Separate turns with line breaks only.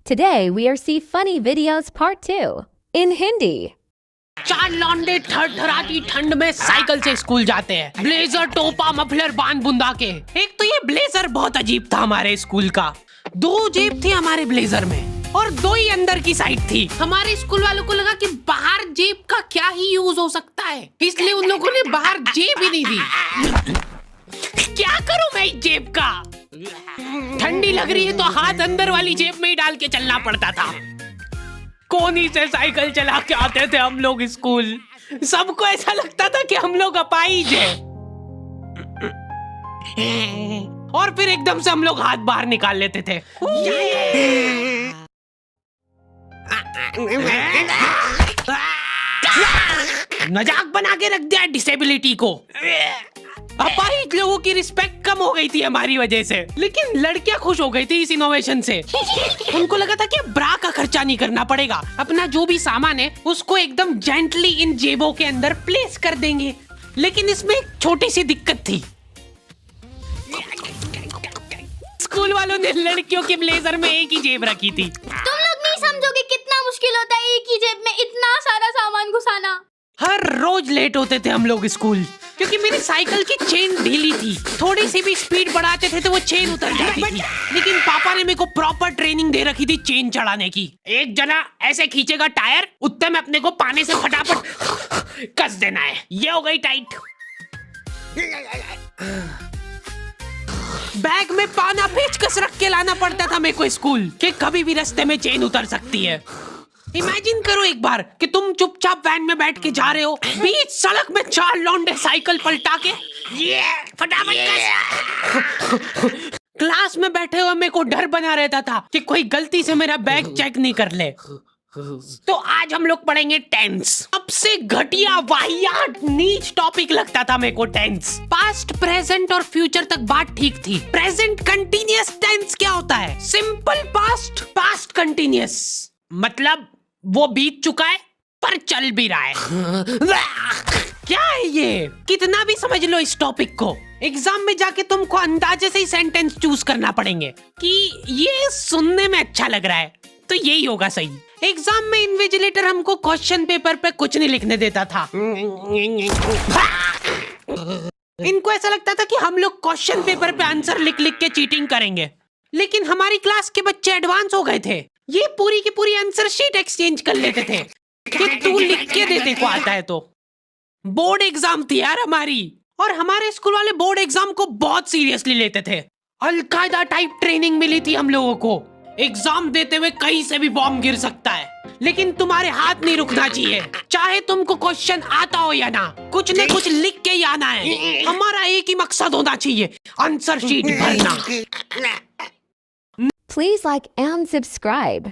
Today we are see funny videos part 2 in Hindi.
चार लौंडे थरथराती ठंड में साइकिल से स्कूल जाते हैं, ब्लेजर, टोपा, मफलर बांध बुंदा के। एक तो ये ब्लेजर बहुत अजीब था हमारे स्कूल का। 2 जेब थी हमारे ब्लेजर में और 2 ही अंदर की साइड थी। हमारे स्कूल वालों को लगा कि बाहर जेब का क्या ही यूज हो सकता है, इसलिए उन लोगों ने बाहर जेब ही नहीं दी। क्या करूं मैं इस जेब का? ठंडी लग रही है तो हाथ अंदर वाली जेब में ही डाल के चलना पड़ता था। कोनी से साइकिल चला के आते थे हम लोग स्कूल। सबको ऐसा लगता था कि हम लोग अपाहिज हैं। और फिर एकदम से हम लोग हाथ बाहर निकाल लेते थे। मजाक बना के रख दिया डिसेबिलिटी को। अपाहिज लोगों की रिस्पेक्ट कम हो गई थी हमारी वजह से, लेकिन लड़कियां खुश हो गई थी इस इनोवेशन से। उनको लगा था कि ब्रा का खर्चा नहीं करना पड़ेगा, अपना जो भी सामान है उसको एकदम जेंटली इन जेबों के अंदर प्लेस कर देंगे। लेकिन इसमें एक छोटी सी दिक्कत थी। स्कूल वालों ने लड़कियों के ब्लेजर में एक ही जेब रखी थी।
तुम लोग नहीं समझोगे कितना मुश्किल होता है एक ही जेब में इतना सारा सामान घुसाना।
हर रोज लेट होते थे हम लोग स्कूल, क्योंकि मेरी साइकिल की चेन ढीली थी। थोड़ी सी भी स्पीड बढ़ाते थे तो वो चेन उतर जाती थी। लेकिन पापा ने मेरे को प्रॉपर ट्रेनिंग दे रखी थी चेन चढ़ाने की। एक जना ऐसे खींचेगा टायर, उतने में अपने को पानी से फटाफट कस देना है। ये हो गई टाइट। बैग में पाना पेचकस रख के लाना पड़ता था मेरे को स्कूल, कि कभी भी रास्ते में चेन उतर सकती है। इमेजिन करो एक बार कि तुम चुपचाप वैन में बैठ के जा रहे हो, बीच सड़क में 4 लौंडे साइकिल पलटा के ये फटाफट क्लास में बैठे हुए मेरे को डर बना रहता था कि कोई गलती से मेरा बैग चेक नहीं कर ले। तो आज हम लोग पढ़ेंगे टेंस। सबसे घटिया, वाहियात, नीच टॉपिक लगता था मेरे को टेंस। पास्ट, प्रेजेंट और फ्यूचर तक बात ठीक थी। प्रेजेंट कंटिन्यूअस टेंस क्या होता है? सिंपल पास्ट, पास्ट कंटिन्यूअस, मतलब वो बीत चुका है पर चल भी रहा है। क्या है ये? कितना भी समझ लो इस टॉपिक को, एग्जाम में जाके तुमको अंदाजे से ही सेंटेंस चूज करना पड़ेंगे कि ये सुनने में अच्छा लग रहा है तो यही होगा सही। एग्जाम में इन्विजिलेटर हमको क्वेश्चन पेपर पे कुछ नहीं लिखने देता था। इनको ऐसा लगता था कि हम लोग क्वेश्चन पेपर पे आंसर लिख लिख के चीटिंग करेंगे। लेकिन हमारी क्लास के बच्चे एडवांस हो गए थे। ये पूरी की पूरी आंसर शीट एक्सचेंज कर लेते थे कि तू लिख के दे, तेरे को आता है तो। बोर्ड एग्जाम थी यार हमारी, और हमारे स्कूल वाले बोर्ड एग्जाम को बहुत सीरियसली लेते थे। अलकायदा टाइप ट्रेनिंग मिली थी हम लोगों को। एग्जाम देते हुए कहीं से भी बॉम्ब गिर सकता है, लेकिन तुम्हारे हाथ नहीं रुकना चाहिए। चाहे तुमको क्वेश्चन आता हो या ना, कुछ न कुछ लिख के ही आना है। हमारा एक ही मकसद होना चाहिए, आंसर शीट भरना।
Please like and subscribe.